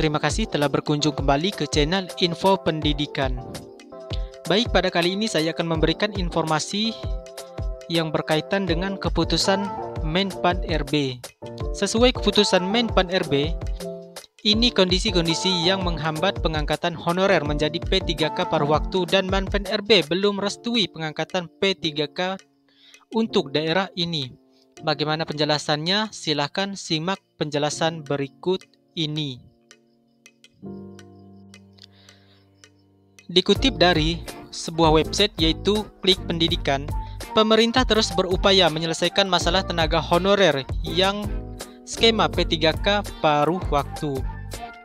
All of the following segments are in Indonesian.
Terima kasih telah berkunjung kembali ke channel Info Pendidikan. Baik, pada kali ini saya akan memberikan informasi yang berkaitan dengan keputusan Menpan RB. Sesuai keputusan Menpan RB, ini kondisi-kondisi yang menghambat pengangkatan honorer menjadi P3K paruh waktu dan Menpan RB belum restui pengangkatan P3K untuk daerah ini. Bagaimana penjelasannya? Silakan simak penjelasan berikut ini. Dikutip dari sebuah website yaitu Klik Pendidikan, pemerintah terus berupaya menyelesaikan masalah tenaga honorer yang skema P3K paruh waktu.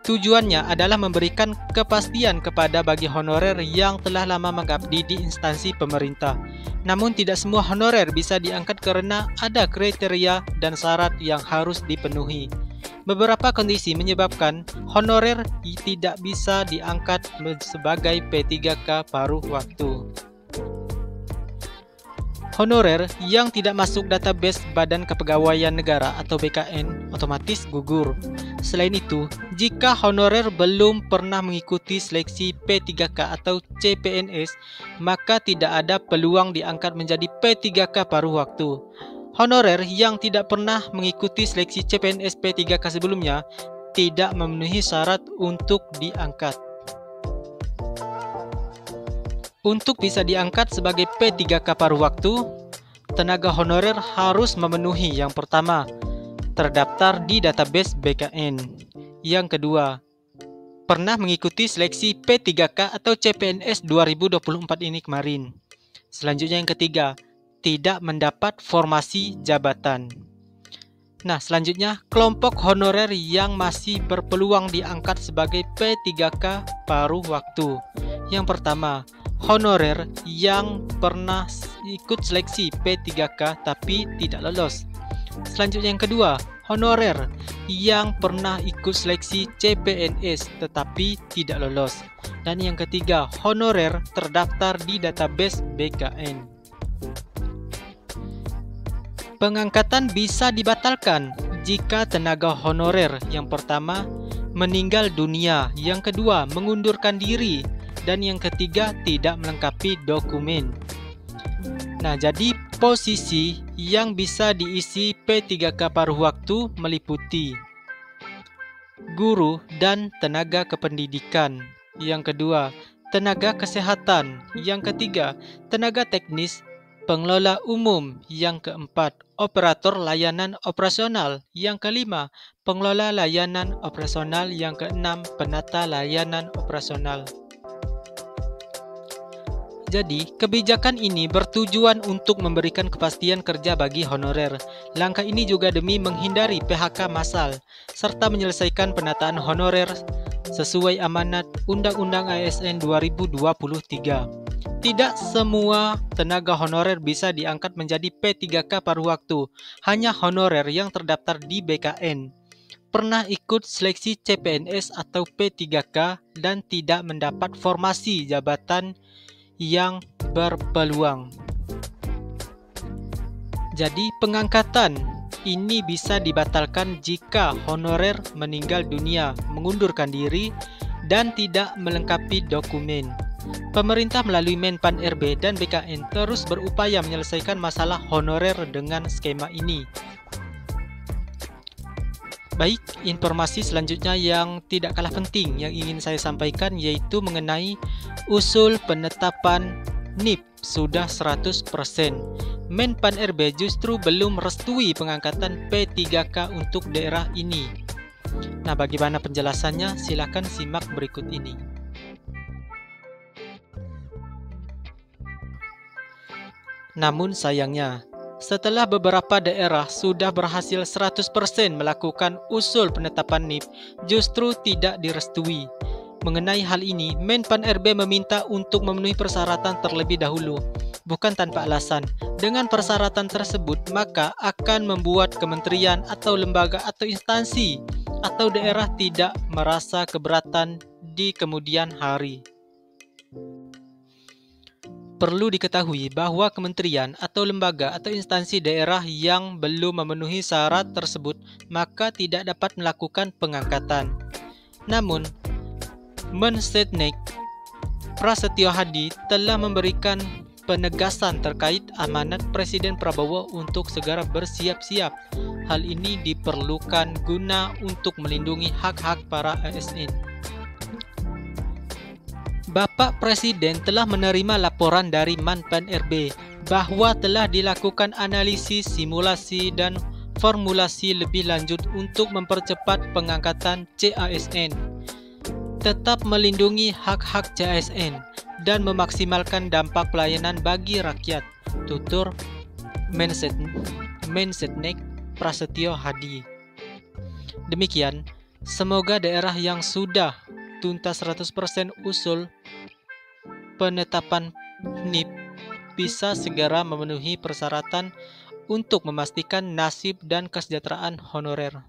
Tujuannya adalah memberikan kepastian kepada bagi honorer yang telah lama mengabdi di instansi pemerintah. Namun tidak semua honorer bisa diangkat karena ada kriteria dan syarat yang harus dipenuhi. Beberapa kondisi menyebabkan honorer tidak bisa diangkat sebagai P3K paruh waktu. Honorer yang tidak masuk database Badan Kepegawaian Negara atau BKN otomatis gugur. Selain itu, jika honorer belum pernah mengikuti seleksi P3K atau CPNS, maka tidak ada peluang diangkat menjadi P3K paruh waktu. Honorer yang tidak pernah mengikuti seleksi CPNS P3K sebelumnya tidak memenuhi syarat untuk diangkat. Untuk bisa diangkat sebagai P3K paruh waktu, tenaga honorer harus memenuhi yang pertama, terdaftar di database BKN. Yang kedua, pernah mengikuti seleksi P3K atau CPNS 2024 ini kemarin. Selanjutnya yang ketiga, tidak mendapat formasi jabatan. Nah, selanjutnya kelompok honorer yang masih berpeluang diangkat sebagai P3K paruh waktu. Yang pertama, honorer yang pernah ikut seleksi P3K tapi tidak lolos. Selanjutnya yang kedua, honorer yang pernah ikut seleksi CPNS tetapi tidak lolos. Dan yang ketiga, honorer terdaftar di database BKN. Pengangkatan bisa dibatalkan jika tenaga honorer yang pertama meninggal dunia, yang kedua mengundurkan diri, dan yang ketiga tidak melengkapi dokumen. Nah, jadi posisi yang bisa diisi P3K paruh waktu meliputi guru dan tenaga kependidikan. Yang kedua, tenaga kesehatan. Yang ketiga, tenaga teknis, pengelola umum. Yang keempat, operator layanan operasional. Yang kelima, pengelola layanan operasional. Yang keenam, penata layanan operasional. Jadi, kebijakan ini bertujuan untuk memberikan kepastian kerja bagi honorer. Langkah ini juga demi menghindari PHK massal, serta menyelesaikan penataan honorer sesuai amanat Undang-Undang ASN 2023. Tidak semua tenaga honorer bisa diangkat menjadi P3K paruh waktu, hanya honorer yang terdaftar di BKN, pernah ikut seleksi CPNS atau P3K, dan tidak mendapat formasi jabatan yang berpeluang. Jadi pengangkatan ini bisa dibatalkan jika honorer meninggal dunia, mengundurkan diri, dan tidak melengkapi dokumen. Pemerintah melalui Menpan RB dan BKN terus berupaya menyelesaikan masalah honorer dengan skema ini. Baik, informasi selanjutnya yang tidak kalah penting yang ingin saya sampaikan yaitu mengenai usul penetapan NIP sudah 100%. Menpan RB justru belum merestui pengangkatan P3K untuk daerah ini. Nah, bagaimana penjelasannya? Silakan simak berikut ini. Namun sayangnya, setelah beberapa daerah sudah berhasil 100% melakukan usul penetapan NIP, justru tidak direstui. Mengenai hal ini, Menpan RB meminta untuk memenuhi persyaratan terlebih dahulu, bukan tanpa alasan. Dengan persyaratan tersebut, maka akan membuat kementerian atau lembaga atau instansi atau daerah tidak merasa keberatan di kemudian hari. Perlu diketahui bahwa kementerian atau lembaga atau instansi daerah yang belum memenuhi syarat tersebut maka tidak dapat melakukan pengangkatan. Namun, Mensetnek Prasetyo Hadi telah memberikan penegasan terkait amanat Presiden Prabowo untuk segera bersiap-siap. Hal ini diperlukan guna untuk melindungi hak-hak para ASN. Bapak Presiden telah menerima laporan dari Manpan RB bahwa telah dilakukan analisis, simulasi, dan formulasi lebih lanjut untuk mempercepat pengangkatan CASN, tetap melindungi hak-hak CASN, dan memaksimalkan dampak pelayanan bagi rakyat, tutur Mensetnek Prasetyo Hadi. Demikian, semoga daerah yang sudah tuntas 100% usul penetapan NIP bisa segera memenuhi persyaratan untuk memastikan nasib dan kesejahteraan honorer.